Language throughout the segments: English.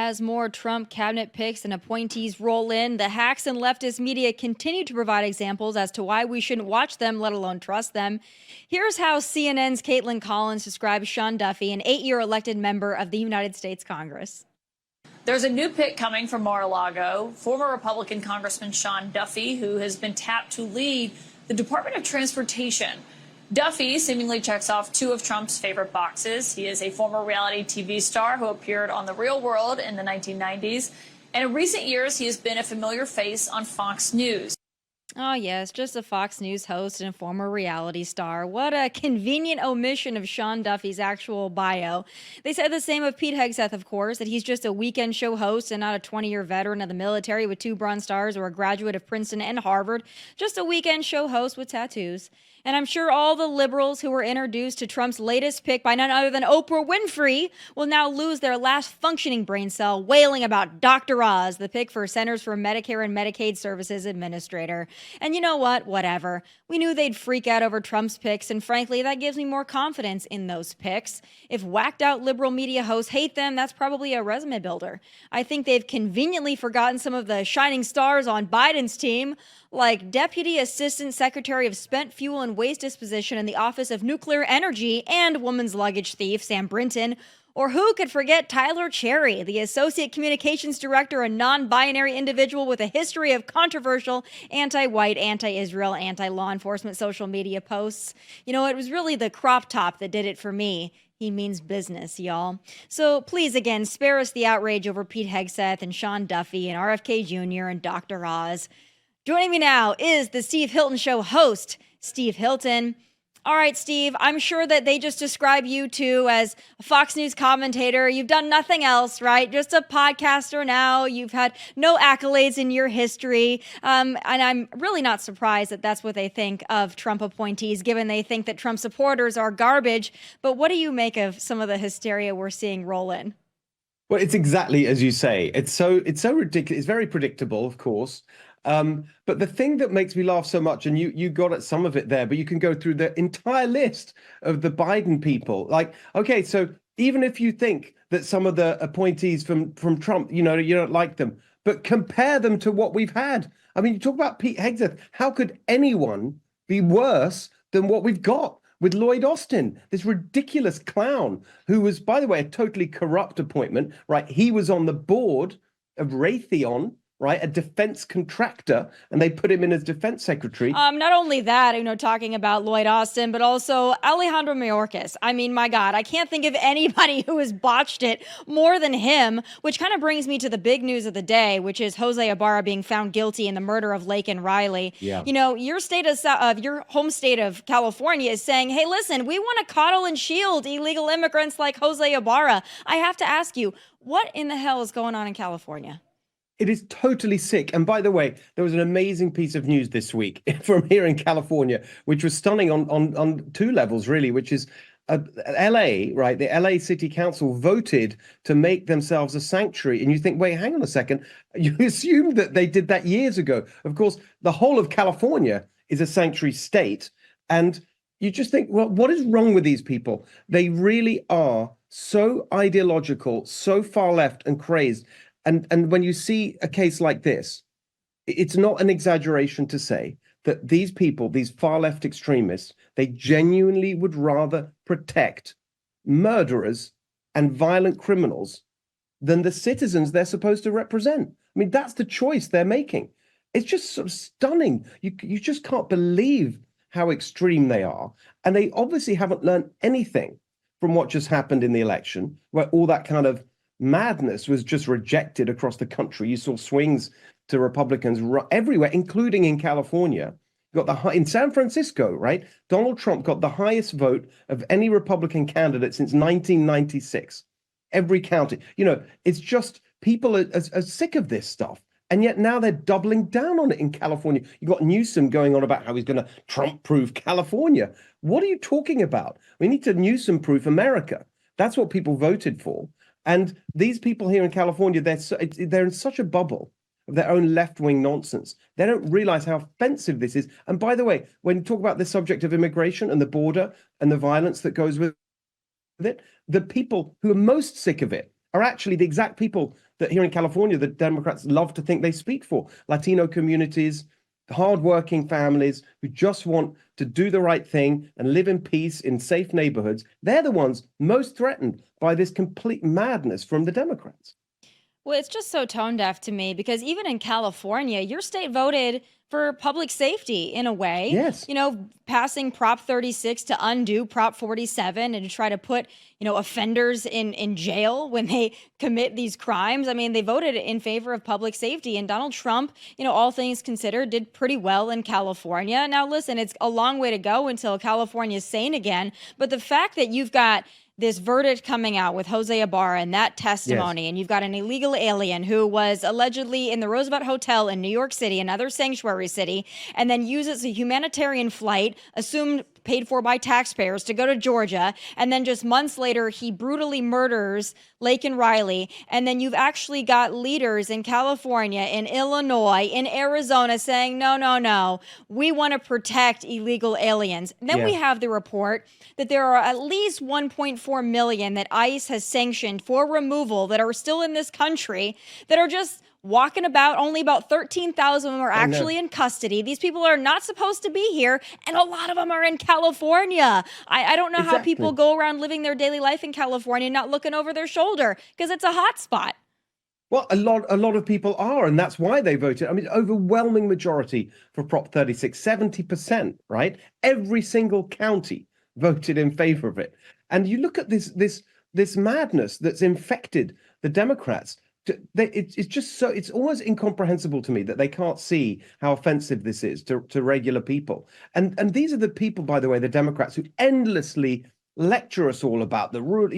As more Trump cabinet picks and appointees roll in, the hacks and leftist media continue to provide examples as to why we shouldn't watch them, let alone trust them. Here's how CNN's Caitlin Collins describes Sean Duffy, an 8-year elected member of the United States Congress. There's a new pick coming from Mar-a-Lago, former Republican Congressman Sean Duffy, who has been tapped to lead the Department of Transportation. Duffy seemingly checks off two of Trump's favorite boxes. He is a former reality TV star who appeared on The Real World in the 1990s. And in recent years, he has been a familiar face on Fox News. Oh, yes, just a Fox News host and a former reality star. What a convenient omission of Sean Duffy's actual bio. They said the same of Pete Hegseth, of course, that he's just a weekend show host and not a 20-year veteran of the military with 2 Bronze Stars or a graduate of Princeton and Harvard. Just a weekend show host with tattoos. And I'm sure all the liberals who were introduced to Trump's latest pick by none other than Oprah Winfrey will now lose their last functioning brain cell wailing about Dr. Oz, the pick for Centers for Medicare and Medicaid Services Administrator. And you know what? Whatever. We knew they'd freak out over Trump's picks, and frankly, that gives me more confidence in those picks. If whacked out liberal media hosts hate them, that's probably a resume builder. I think they've conveniently forgotten some of the shining stars on Biden's team, like Deputy Assistant Secretary of Spent Fuel and Waste Disposition in the Office of Nuclear Energy and woman's luggage thief, Sam Brinton. Or who could forget Tyler Cherry, the Associate Communications Director, a non-binary individual with a history of controversial anti-white, anti-Israel, anti-law enforcement social media posts. You know, it was really the crop top that did it for me. He means business, y'all. So please, again, spare us the outrage over Pete Hegseth and Sean Duffy and RFK Jr. and Dr. Oz. Joining me now is the Steve Hilton Show host, Steve Hilton. All right, Steve, I'm sure that they just describe you too as a Fox News commentator. You've done nothing else, right? Just a podcaster now. You've had no accolades in your history. And I'm really not surprised that that's what they think of Trump appointees, given they think that Trump supporters are garbage. But what do you make of some of the hysteria we're seeing roll in? Well, it's exactly as you say. It's so ridiculous. It's very predictable, of course. But the thing that makes me laugh so much, and you got at some of it there, but you can go through the entire list of the Biden people. Like, okay, so even if you think that some of the appointees from Trump, you don't like them, but compare them to what we've had. I mean, you talk about Pete Hegseth. How could anyone be worse than what we've got with Lloyd Austin, this ridiculous clown who was, by the way, a totally corrupt appointment, right? He was on the board of Raytheon, right, a defense contractor, and they put him in as defense secretary. Not only that, talking about Lloyd Austin, but also Alejandro Mayorkas. I mean, my God, I can't think of anybody who has botched it more than him, which kind of brings me to the big news of the day, which is Jose Ibarra being found guilty in the murder of Laken Riley. Yeah. Your your home state of California is saying, hey, listen, we want to coddle and shield illegal immigrants like Jose Ibarra. I have to ask you, what in the hell is going on in California? It is totally sick. And by the way, there was an amazing piece of news this week from here in California, which was stunning on 2 levels, really, which is LA, right? The LA City Council voted to make themselves a sanctuary. And you think, wait, hang on a second. You assume that they did that years ago. Of course, the whole of California is a sanctuary state. And you just think, well, what is wrong with these people? They really are so ideological, so far left and crazed. And when you see a case like this, it's not an exaggeration to say that these people, these far left extremists, they genuinely would rather protect murderers and violent criminals than the citizens they're supposed to represent. I mean, that's the choice they're making. It's just sort of stunning. You just can't believe how extreme they are. And they obviously haven't learned anything from what just happened in the election, where all that kind of madness was just rejected across the country. You saw swings to Republicans everywhere, including in California. You got in San Francisco, right? Donald Trump got the highest vote of any Republican candidate since 1996. Every county. It's just people are sick of this stuff. And yet now they're doubling down on it in California. You got Newsom going on about how he's going to Trump-proof California. What are you talking about? We need to Newsom-proof America. That's what people voted for. And these people here in California, they're in such a bubble of their own left-wing nonsense. They don't realize how offensive this is. And by the way, when you talk about the subject of immigration and the border and the violence that goes with it, the people who are most sick of it are actually the exact people that here in California, the Democrats love to think they speak for. Latino communities, hardworking families who just want to do the right thing and live in peace in safe neighborhoods. They're the ones most threatened by this complete madness from the Democrats. Well, it's just so tone deaf to me because even in California, your state voted for public safety in a way. Yes. You know, passing Prop 36 to undo Prop 47 and to try to put, offenders in jail when they commit these crimes. I mean, they voted in favor of public safety, and Donald Trump, all things considered, did pretty well in California. Now, listen, it's a long way to go until California is sane again. But the fact that you've got this verdict coming out with Jose Ibarra and that testimony, and you've got an illegal alien who was allegedly in the Roosevelt Hotel in New York City, another sanctuary city, and then uses a humanitarian flight, assumed paid for by taxpayers, to go to Georgia, and then just months later, he brutally murders Laken Riley, and then you've actually got leaders in California, in Illinois, in Arizona saying, no, we want to protect illegal aliens. And then we have the report that there are at least 1.4 million that ICE has sanctioned for removal that are still in this country that are just walking about. Only about 13,000 of them are actually in custody. These people are not supposed to be here, and a lot of them are in California. I don't know how people go around living their daily life in California not looking over their shoulder because it's a hot spot. Well, a lot of people are, and that's why they voted. I mean, overwhelming majority for Prop 36, 70%, right? Every single county voted in favor of it. And you look at this madness that's infected the Democrats. It's just so, it's almost incomprehensible to me that they can't see how offensive this is to regular people. And these are the people, by the way, the Democrats, who endlessly lecture us all about the rule,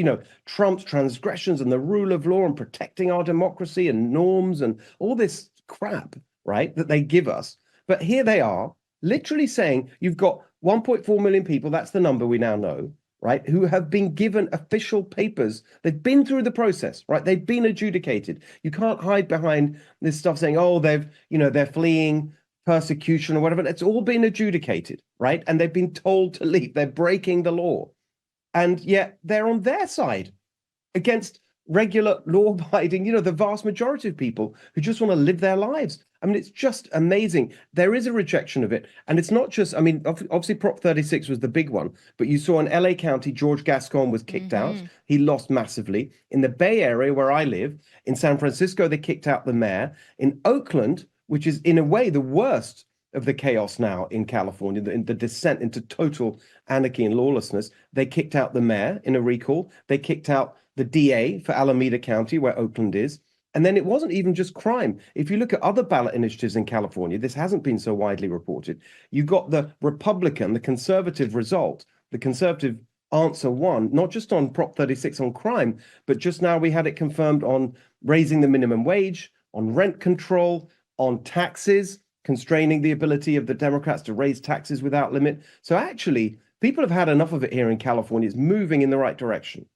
Trump's transgressions and the rule of law and protecting our democracy and norms and all this crap, right, that they give us. But here they are literally saying you've got 1.4 million people, that's the number we now know, right, who have been given official papers. They've been through the process, right? They've been adjudicated. You can't hide behind this stuff saying, oh, they're fleeing persecution or whatever. It's all been adjudicated, right? And they've been told to leave. They're breaking the law. And yet they're on their side against regular law-abiding, the vast majority of people who just want to live their lives. I mean, it's just amazing. There is a rejection of it. And it's not just, obviously Prop 36 was the big one, but you saw in LA County, George Gascon was kicked out. He lost massively. In the Bay Area, where I live, in San Francisco, they kicked out the mayor. In Oakland, which is in a way the worst of the chaos now in California, the descent into total anarchy and lawlessness, they kicked out the mayor in a recall. They kicked out the DA for Alameda County, where Oakland is. And then it wasn't even just crime. If you look at other ballot initiatives in California, this hasn't been so widely reported. You got the Republican, the conservative result, the conservative answer won, not just on Prop 36 on crime, but just now we had it confirmed on raising the minimum wage, on rent control, on taxes, constraining the ability of the Democrats to raise taxes without limit. So actually, people have had enough of it here in California. It's moving in the right direction.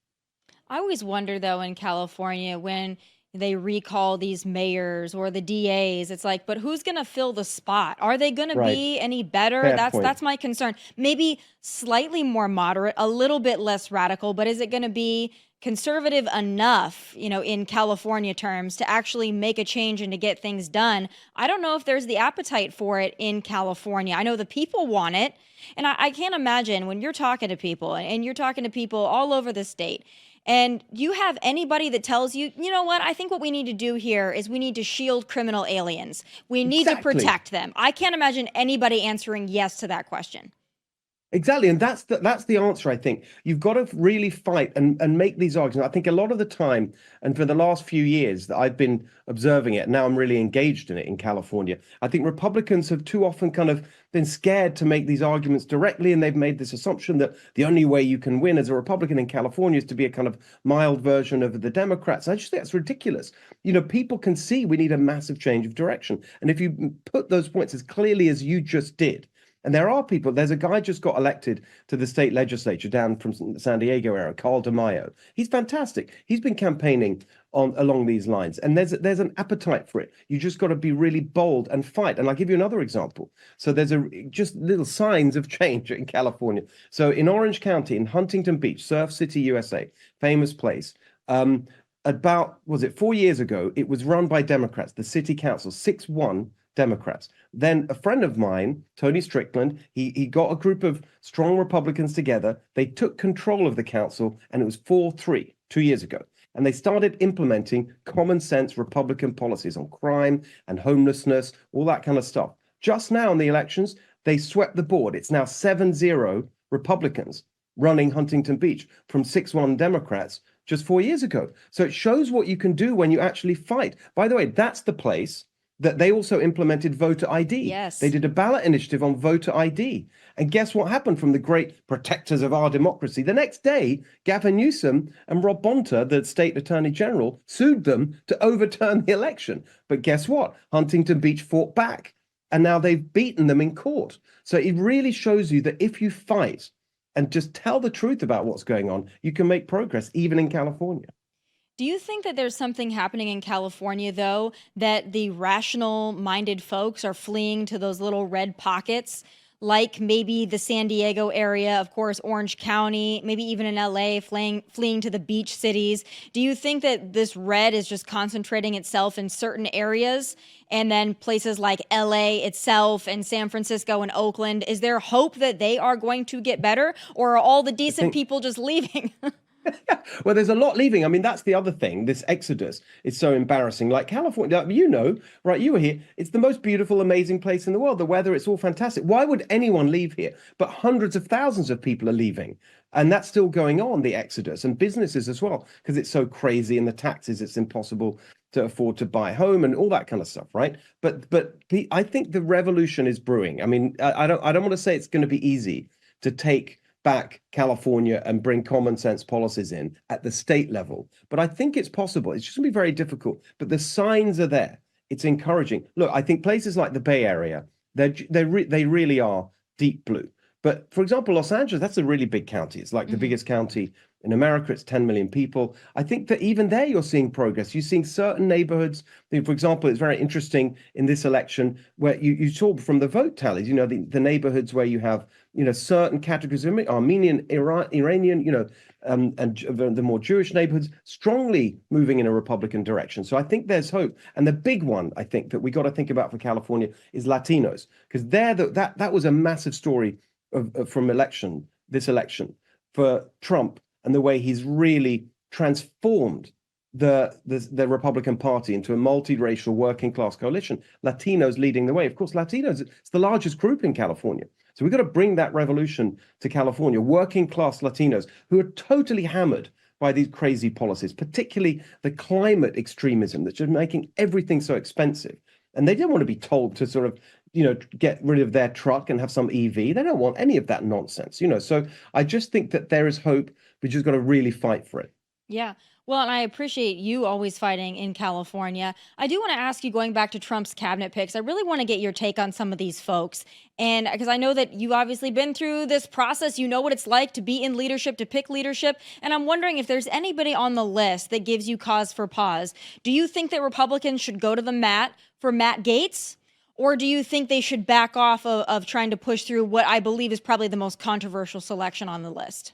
I always wonder, though, in California, when they recall these mayors or the DAs, it's like, but who's going to fill the spot? Are they going to be any better? That's my concern. Maybe slightly more moderate, a little bit less radical, but is it going to be conservative enough, in California terms, to actually make a change and to get things done? I don't know if there's the appetite for it in California. I know the people want it. And I can't imagine when you're talking to people and you're talking to people all over the state, and you have anybody that tells you, you know what, I think what we need to do here is we need to shield criminal aliens. We need to protect them. I can't imagine anybody answering yes to that question. Exactly. And that's the answer, I think. You've got to really fight and make these arguments. I think a lot of the time, and for the last few years that I've been observing it, now I'm really engaged in it in California, I think Republicans have too often kind of been scared to make these arguments directly, and they've made this assumption that the only way you can win as a Republican in California is to be a kind of mild version of the Democrats. I just think that's ridiculous. People can see we need a massive change of direction. And if you put those points as clearly as you just did, and there are people, there's a guy just got elected to the state legislature down from San Diego area, Carl DeMaio. He's fantastic. He's been campaigning along these lines. And there's an appetite for it. You just got to be really bold and fight. And I'll give you another example. So there's just little signs of change in California. So in Orange County, in Huntington Beach, Surf City, USA, famous place, about, was it 4 years ago? It was run by Democrats, the city council, 6-1 Democrats. Then a friend of mine, Tony Strickland, he got a group of strong Republicans together. They took control of the council, and it was 4-3 2 years ago. And they started implementing common sense Republican policies on crime and homelessness, all that kind of stuff. Just now in the elections, they swept the board. It's now 7-0 Republicans running Huntington Beach from 6-1 Democrats just 4 years ago. So it shows what you can do when you actually fight. By the way, that's the place that they also implemented voter ID. Yes. They did a ballot initiative on voter ID. And guess what happened from the great protectors of our democracy? The next day, Gavin Newsom and Rob Bonta, the state attorney general, sued them to overturn the election. But guess what? Huntington Beach fought back, and now they've beaten them in court. So it really shows you that if you fight and just tell the truth about what's going on, you can make progress, even in California. Do you think that there's something happening in California, though, that the rational-minded folks are fleeing to those little red pockets, like maybe the San Diego area, of course, Orange County, maybe even in LA, fleeing to the beach cities? Do you think that this red is just concentrating itself in certain areas, and then places like LA itself and San Francisco and Oakland, is there hope that they are going to get better, or are all the decent people just leaving? Well, there's a lot leaving. I mean, that's the other thing. This exodus is so embarrassing. Like California, right? You were here. It's the most beautiful, amazing place in the world. The weather, it's all fantastic. Why would anyone leave here? But hundreds of thousands of people are leaving. And that's still going on, the exodus, and businesses as well, because it's so crazy, and the taxes, it's impossible to afford to buy a home and all that kind of stuff, right? But I think the revolution is brewing. I mean, I don't want to say it's going to be easy to take back California and bring common sense policies in at the state level. But I think it's possible. It's just going to be very difficult. But the signs are there. It's encouraging. Look, I think places like the Bay Area, they really are deep blue. But for example, Los Angeles, that's a really big county. It's like the biggest county in America. It's 10 million people. I think that even there you're seeing progress. You're seeing certain neighborhoods. For example, it's very interesting in this election where you saw from the vote tallies, the neighborhoods where you have, certain categories of Armenian, Iranian, and the more Jewish neighborhoods strongly moving in a Republican direction. So I think there's hope. And the big one, I think, that we got to think about for California is Latinos, because that was a massive story from this election for Trump, and the way he's really transformed the Republican Party into a multiracial working class coalition. Latinos leading the way. Of course, Latinos, it's the largest group in California. So we've got to bring that revolution to California. Working class Latinos who are totally hammered by these crazy policies, particularly the climate extremism that's just making everything so expensive. And they don't want to be told to sort of, get rid of their truck and have some EV. They don't want any of that nonsense, So I just think that there is hope. We just got to really fight for it. Yeah. Well, and I appreciate you always fighting in California. I do want to ask you, going back to Trump's cabinet picks, I really want to get your take on some of these folks. And because I know that you've obviously been through this process, you know what it's like to be in leadership, to pick leadership. And I'm wondering if there's anybody on the list that gives you cause for pause. Do you think that Republicans should go to the mat for Matt Gaetz? Or do you think they should back off of trying to push through what I believe is probably the most controversial selection on the list?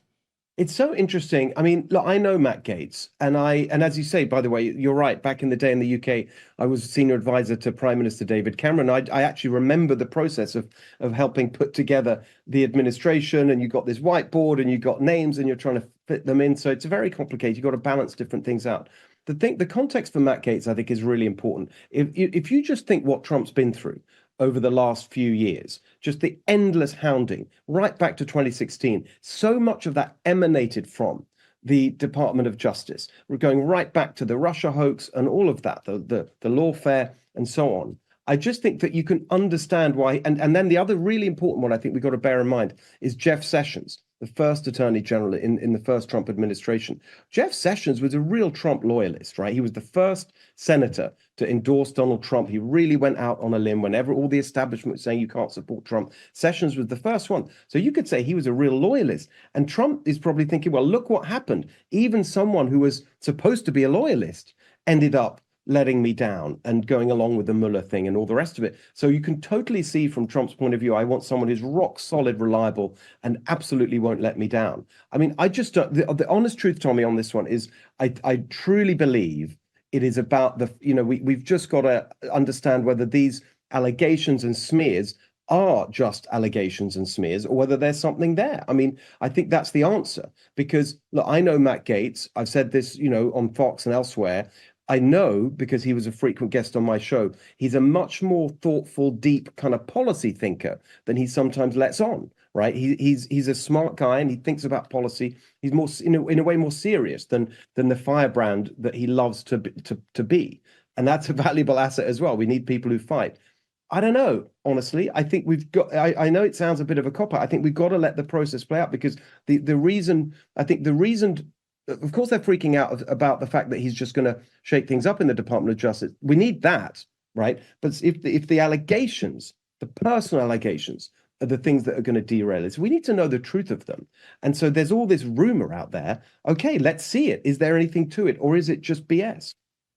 It's so interesting. I mean, look, I know Matt Gaetz, and as you say, by the way, you're right. Back in the day in the UK, I was a senior advisor to Prime Minister David Cameron. I actually remember the process of helping put together the administration, and you got this whiteboard, and you got names, and you're trying to fit them in. So it's very complicated. You've got to balance different things out. The context for Matt Gaetz, I think, is really important. If you just think what Trump's been through over the last few years, just the endless hounding right back to 2016, so much of that emanated from the Department of Justice. We're going right back to the Russia hoax and all of that, the lawfare and so on. I just think that you can understand why. And then the other really important one I think we've got to bear in mind is Jeff Sessions, the first attorney general in the first Trump administration. Jeff Sessions was a real Trump loyalist, right? He was the first senator to endorse Donald Trump. He really went out on a limb whenever all the establishment was saying you can't support Trump. Sessions was the first one. So you could say he was a real loyalist. And Trump is probably thinking, well, look what happened. Even someone who was supposed to be a loyalist ended up letting me down and going along with the Mueller thing and all the rest of it. So you can totally see from Trump's point of view, I want someone who's rock solid, reliable, and absolutely won't let me down. I mean, I just don't, the honest truth, Tommy, on this one is I truly believe it is about we've just got to understand whether these allegations and smears are just allegations and smears or whether there's something there. I mean, I think that's the answer because look, I know Matt Gaetz. I've said this, on Fox and elsewhere. I know because he was a frequent guest on my show, he's a much more thoughtful, deep kind of policy thinker than he sometimes lets on, right? He's a smart guy and he thinks about policy. He's more, in a way, more serious than the firebrand that he loves to be. And that's a valuable asset as well. We need people who fight. I don't know, honestly. I think we've got, I know it sounds a bit of a cop-out. I think we've got to let the process play out because the reason, of course, they're freaking out about the fact that he's just going to shake things up in the Department of Justice. We need that, right? But if the allegations, the personal allegations, are the things that are going to derail us, we need to know the truth of them. And so there's all this rumor out there. Okay, let's see it. Is there anything to it, or is it just BS?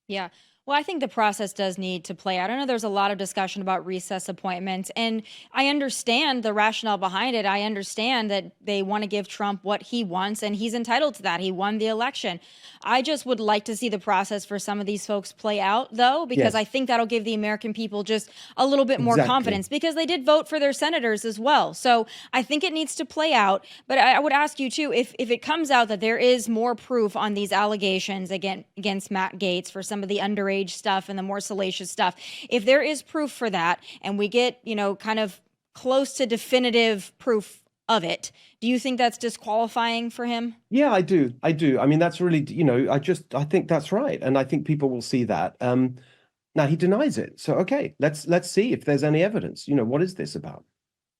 Yeah. Well, I think the process does need to play out. I know there's a lot of discussion about recess appointments, and I understand the rationale behind it. I understand that they want to give Trump what he wants, and he's entitled to that. He won the election. I just would like to see the process for some of these folks play out, though, because I think that'll give the American people just a little bit more confidence because they did vote for their senators as well. So I think it needs to play out. But I would ask you, too, if it comes out that there is more proof on these allegations against Matt Gaetz for some of the underage stuff and the more salacious stuff, if there is proof for that and we get, kind of close to definitive proof of it, do you think that's disqualifying for him? Yeah, I do. I mean, that's really, I think that's right. And I think people will see that. Now he denies it. So, okay, let's see if there's any evidence. What is this about?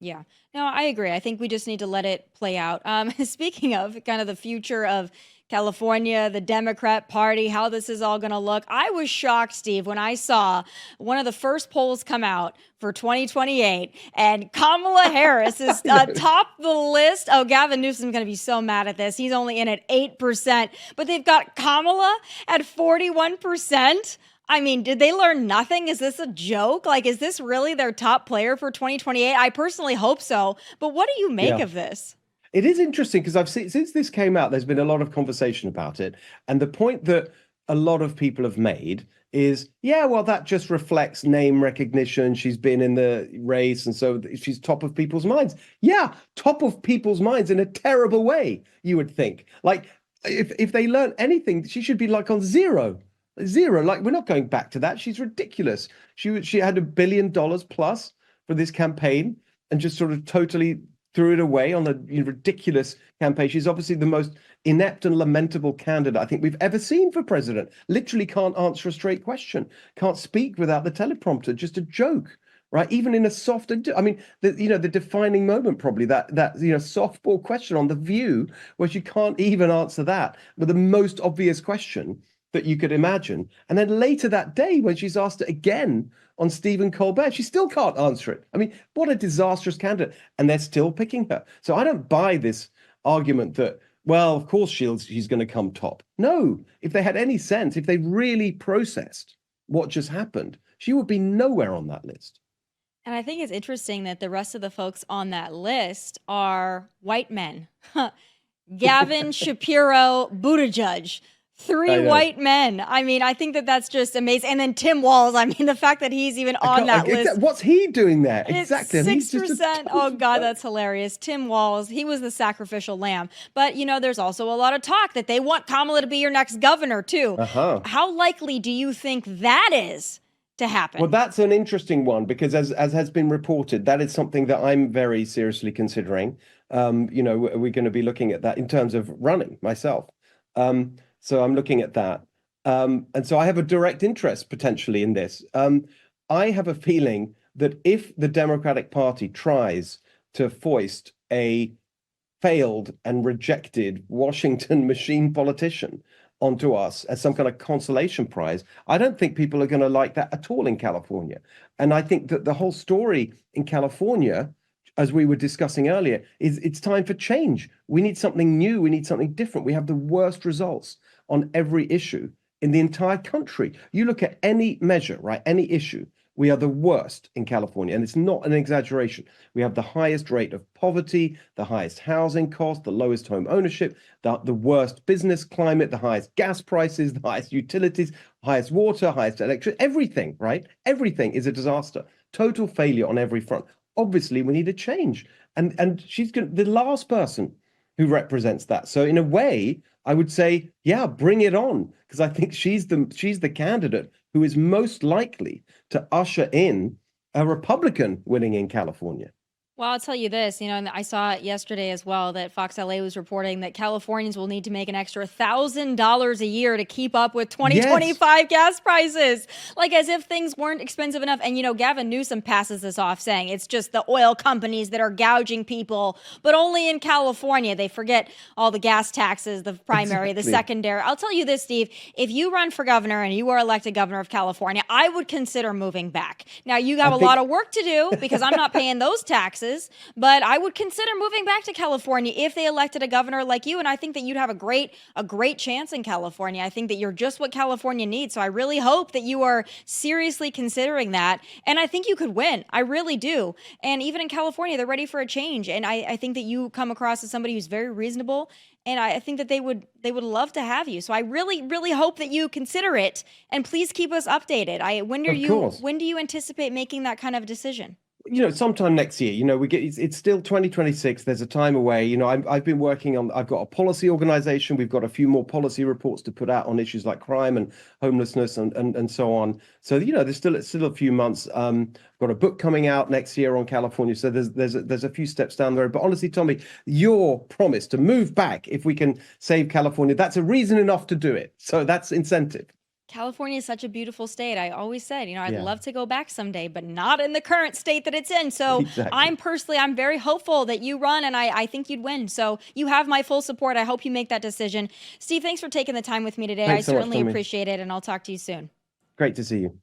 Yeah, no, I agree. I think we just need to let it play out. Speaking of kind of the future of California, the Democrat Party, how this is all going to look. I was shocked, Steve, when I saw one of the first polls come out for 2028 and Kamala Harris is top the list. Oh, Gavin Newsom's going to be so mad at this. He's only in at 8%, but they've got Kamala at 41%. I mean, did they learn nothing? Is this a joke? Like, is this really their top player for 2028? I personally hope so. But what do you make of this? It is interesting because I've seen since this came out, there's been a lot of conversation about it. And the point that a lot of people have made is, yeah, well, that just reflects name recognition. She's been in the race. And so she's top of people's minds. Yeah, top of people's minds in a terrible way, you would think. Like, if they learn anything, she should be like on zero. Like, we're not going back to that. She's ridiculous. She had $1 billion plus for this campaign and just sort of totally threw it away on a ridiculous campaign. She's obviously the most inept and lamentable candidate I think we've ever seen for president. Literally can't answer a straight question, can't speak without the teleprompter, just a joke, right? Even in a soft, I mean, the defining moment probably that softball question on The View, where she can't even answer that with the most obvious question that you could imagine. And then later that day, when she's asked it again on Stephen Colbert, she still can't answer it. I mean, what a disastrous candidate. And they're still picking her. So I don't buy this argument that, well, of course she's going to come top. No, if they had any sense, if they really processed what just happened, she would be nowhere on that list. And I think it's interesting that the rest of the folks on that list are white men. Gavin, Shapiro, Buttigieg. 3 white men. I mean, I think that's just amazing. And then Tim Walz. I mean, the fact that he's even on that list. What's he doing there? Exactly. 6%. Oh, God, that's hilarious. Tim Walz, he was the sacrificial lamb. But, there's also a lot of talk that they want Kamala to be your next governor, too. How likely do you think that is to happen? Well, that's an interesting one because as has been reported, that is something that I'm very seriously considering. We're going to be looking at that in terms of running myself. So I'm looking at that. And so I have a direct interest potentially in this. I have a feeling that if the Democratic Party tries to foist a failed and rejected Washington machine politician onto us as some kind of consolation prize, I don't think people are going to like that at all in California. And I think that the whole story in California, as we were discussing earlier, is it's time for change. We need something new. We need something different. We have the worst results on every issue in the entire country. You look at any measure, right? Any issue. We are the worst in California, and it's not an exaggeration. We have the highest rate of poverty, the highest housing cost, the lowest home ownership, the worst business climate, the highest gas prices, the highest utilities, highest water, highest electricity, everything, right? Everything is a disaster. Total failure on every front. Obviously, we need a change. And she's the last person who represents that. So in a way, I would say, yeah, bring it on, because I think she's the candidate who is most likely to usher in a Republican winning in California. Well, I'll tell you this, and I saw it yesterday as well that Fox LA was reporting that Californians will need to make an extra $1,000 a year to keep up with 2025 gas prices. Like as if things weren't expensive enough. And, Gavin Newsom passes this off saying it's just the oil companies that are gouging people, but only in California. They forget all the gas taxes, the primary, the secondary. I'll tell you this, Steve, if you run for governor and you are elected governor of California, I would consider moving back. Now, you have a lot of work to do because I'm not paying those taxes. But I would consider moving back to California if they elected a governor like you. And I think that you'd have a great chance in California. I think that you're just what California needs. So I really hope that you are seriously considering that. And I think you could win. I really do. And even in California, they're ready for a change. And I think that you come across as somebody who's very reasonable. And I think that they would love to have you. So I really, really hope that you consider it. And please keep us updated. When do you anticipate making that kind of decision? Sometime next year. It's still 2026. There's a time away. I've been working on. I've got a policy organization. We've got a few more policy reports to put out on issues like crime and homelessness and so on. So there's still a few months. Got a book coming out next year on California. So there's a few steps down the road. But honestly, Tomi, your promise to move back if we can save California, that's a reason enough to do it. So that's incentive. California is such a beautiful state. I always said, I'd love to go back someday, but not in the current state that it's in. So exactly. I'm very hopeful that you run, and I think you'd win. So you have my full support. I hope you make that decision. Steve, thanks for taking the time with me today. Thanks I so certainly much, appreciate it, and I'll talk to you soon. Great to see you.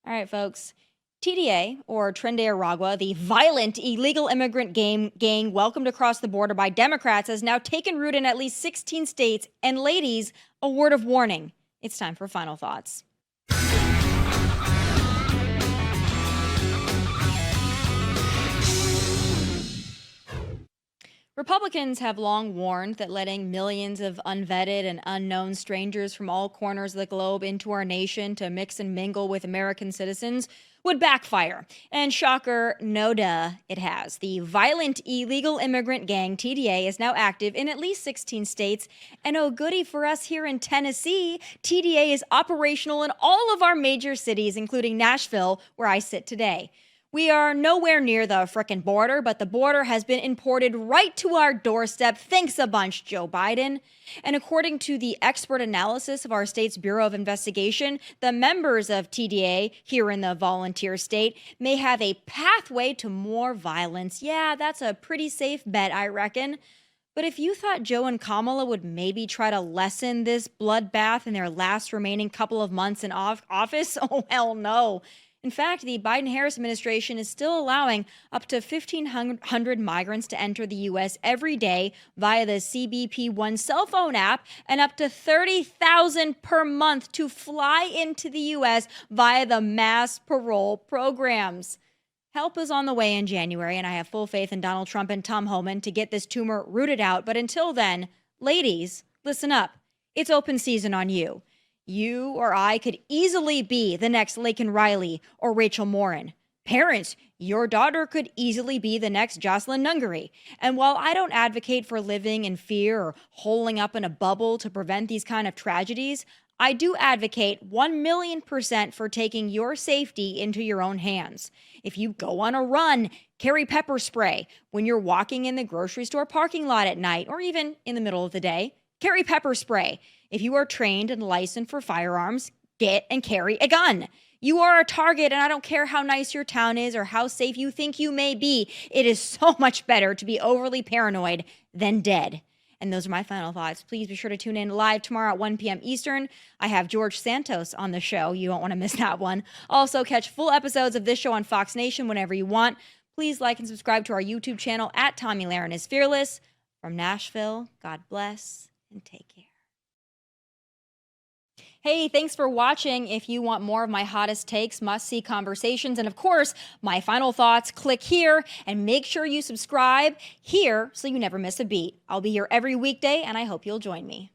All right, folks. TDA, or Tren de Aragua, the violent illegal immigrant gang welcomed across the border by Democrats, has now taken root in at least 16 states. And ladies, a word of warning. It's time for final thoughts. Republicans have long warned that letting millions of unvetted and unknown strangers from all corners of the globe into our nation to mix and mingle with American citizens would backfire. And shocker, no duh, it has. The violent illegal immigrant gang, TDA, is now active in at least 16 states. And oh goody for us here in Tennessee, TDA is operational in all of our major cities, including Nashville, where I sit today. We are nowhere near the frickin' border, but the border has been imported right to our doorstep. Thanks a bunch, Joe Biden. And according to the expert analysis of our state's Bureau of Investigation, the members of TDA here in the volunteer state may have a pathway to more violence. Yeah, that's a pretty safe bet, I reckon. But if you thought Joe and Kamala would maybe try to lessen this bloodbath in their last remaining couple of months in office, oh, hell no. In fact, the Biden-Harris administration is still allowing up to 1,500 migrants to enter the U.S. every day via the CBP One cell phone app, and up to 30,000 per month to fly into the U.S. via the mass parole programs. Help is on the way in January, and I have full faith in Donald Trump and Tom Homan to get this tumor rooted out. But until then, ladies, listen up. It's open season on you. You or I could easily be the next Laken Riley or Rachel Morin. Parents, your daughter could easily be the next Jocelyn Nungaray. And while I don't advocate for living in fear or holing up in a bubble to prevent these kind of tragedies, I do advocate 1,000,000% for taking your safety into your own hands. If you go on a run, carry pepper spray. When you're walking in the grocery store parking lot at night or even in the middle of the day, carry pepper spray. If you are trained and licensed for firearms, get and carry a gun. You are a target, and I don't care how nice your town is or how safe you think you may be. It is so much better to be overly paranoid than dead. And those are my final thoughts. Please be sure to tune in live tomorrow at 1 p.m. Eastern. I have George Santos on the show. You won't want to miss that one. Also, catch full episodes of this show on Fox Nation whenever you want. Please like and subscribe to our YouTube channel at Tomi Lahren is Fearless. From Nashville, God bless and take care. Hey, thanks for watching. If you want more of my hottest takes, must-see conversations, and of course, my final thoughts, click here and make sure you subscribe here so you never miss a beat. I'll be here every weekday, and I hope you'll join me.